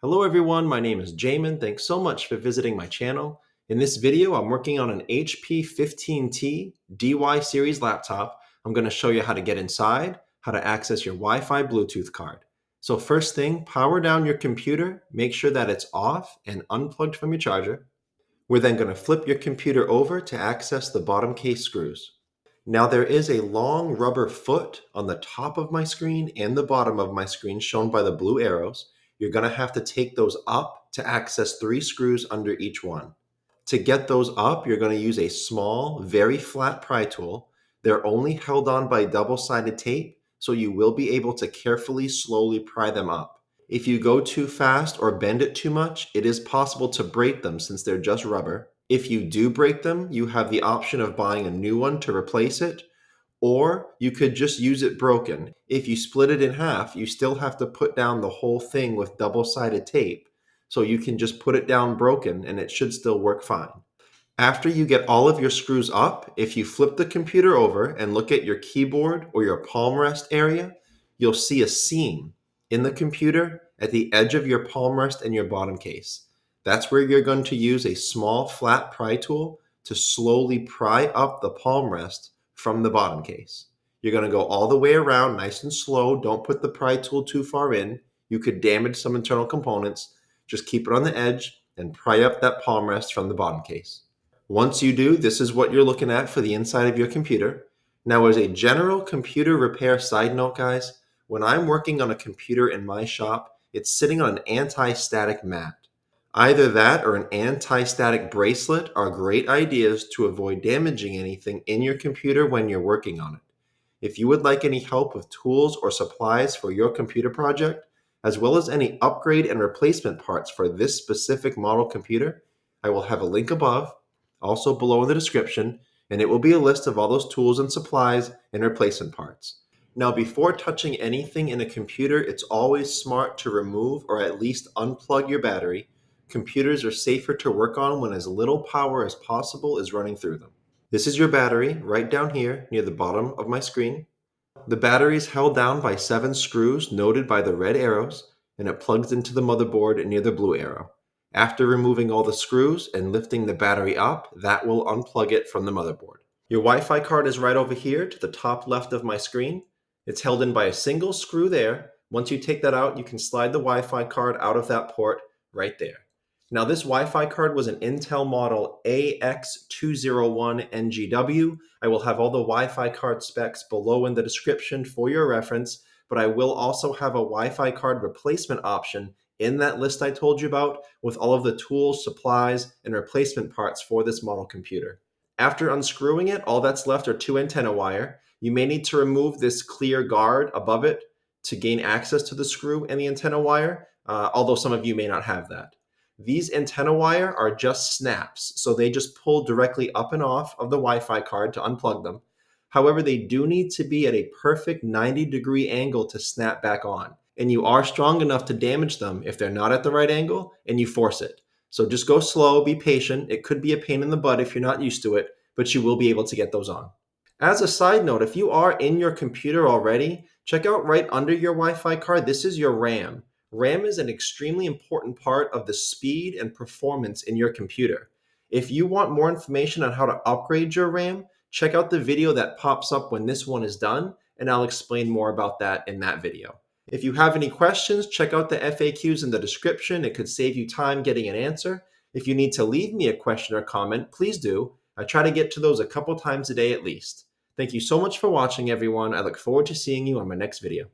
Hello everyone, my name is Jamin. Thanks so much for visiting my channel. In this video, I'm working on an HP 15t-dy series laptop. I'm going to show you how to get inside, how to access your Wi-Fi Bluetooth card. So first thing, power down your computer, make sure that it's off and unplugged from your charger. We're then going to flip your computer over to access the bottom case screws. Now there is a long rubber foot on the top of my screen and the bottom of my screen shown by the blue arrows. You're going to have to take those up to access 3 screws under each one. To get those up, you're going to use a small, very flat pry tool. They're only held on by double-sided tape, so you will be able to carefully, slowly pry them up. If you go too fast or bend it too much, it is possible to break them since they're just rubber. If you do break them, you have the option of buying a new one to replace it, or you could just use it broken. If you split it in half, you still have to put down the whole thing with double-sided tape, so you can just put it down broken and it should still work fine. After you get all of your screws up, if you flip the computer over and look at your keyboard or your palm rest area, you'll see a seam in the computer at the edge of your palm rest and your bottom case. That's where you're going to use a small flat pry tool to slowly pry up the palm rest from the bottom case. You're going to go all the way around nice and slow. Don't put the pry tool too far in. You could damage some internal components. Just keep it on the edge and pry up that palm rest from the bottom case. Once you do, this is what you're looking at for the inside of your computer. Now, as a general computer repair side note, guys, when I'm working on a computer in my shop, it's sitting on an anti-static mat. Either that or an anti-static bracelet are great ideas to avoid damaging anything in your computer when you're working on it. If you would like any help with tools or supplies for your computer project, as well as any upgrade and replacement parts for this specific model computer, I will have a link above, also below in the description, and it will be a list of all those tools and supplies and replacement parts. Now, before touching anything in a computer, it's always smart to remove or at least unplug your battery. Computers are safer to work on when as little power as possible is running through them. This is your battery right down here near the bottom of my screen. The battery is held down by 7 screws noted by the red arrows, and it plugs into the motherboard near the blue arrow. After removing all the screws and lifting the battery up, that will unplug it from the motherboard. Your Wi-Fi card is right over here to the top left of my screen. It's held in by a single screw there. Once you take that out, you can slide the Wi-Fi card out of that port right there. Now, this Wi-Fi card was an Intel model AX201NGW. I will have all the Wi-Fi card specs below in the description for your reference, but I will also have a Wi-Fi card replacement option in that list I told you about with all of the tools, supplies, and replacement parts for this model computer. After unscrewing it, all that's left are 2 antenna wire. You may need to remove this clear guard above it to gain access to the screw and the antenna wire, although some of you may not have that. These antenna wire are just snaps, so they just pull directly up and off of the Wi-Fi card to unplug them. However, they do need to be at a perfect 90-degree angle to snap back on, and you are strong enough to damage them if they're not at the right angle and you force it. So just go slow, be patient. It could be a pain in the butt if you're not used to it, but you will be able to get those on. As a side note, if you are in your computer already, check out right under your Wi-Fi card. This is your RAM. RAM is an extremely important part of the speed and performance in your computer. If you want more information on how to upgrade your RAM, check out the video that pops up when this one is done, and I'll explain more about that in that video. If you have any questions, check out the FAQs in the description. It could save you time getting an answer. If you need to leave me a question or comment, please do. I try to get to those a couple times a day at least. Thank you so much for watching, everyone. I look forward to seeing you on my next video.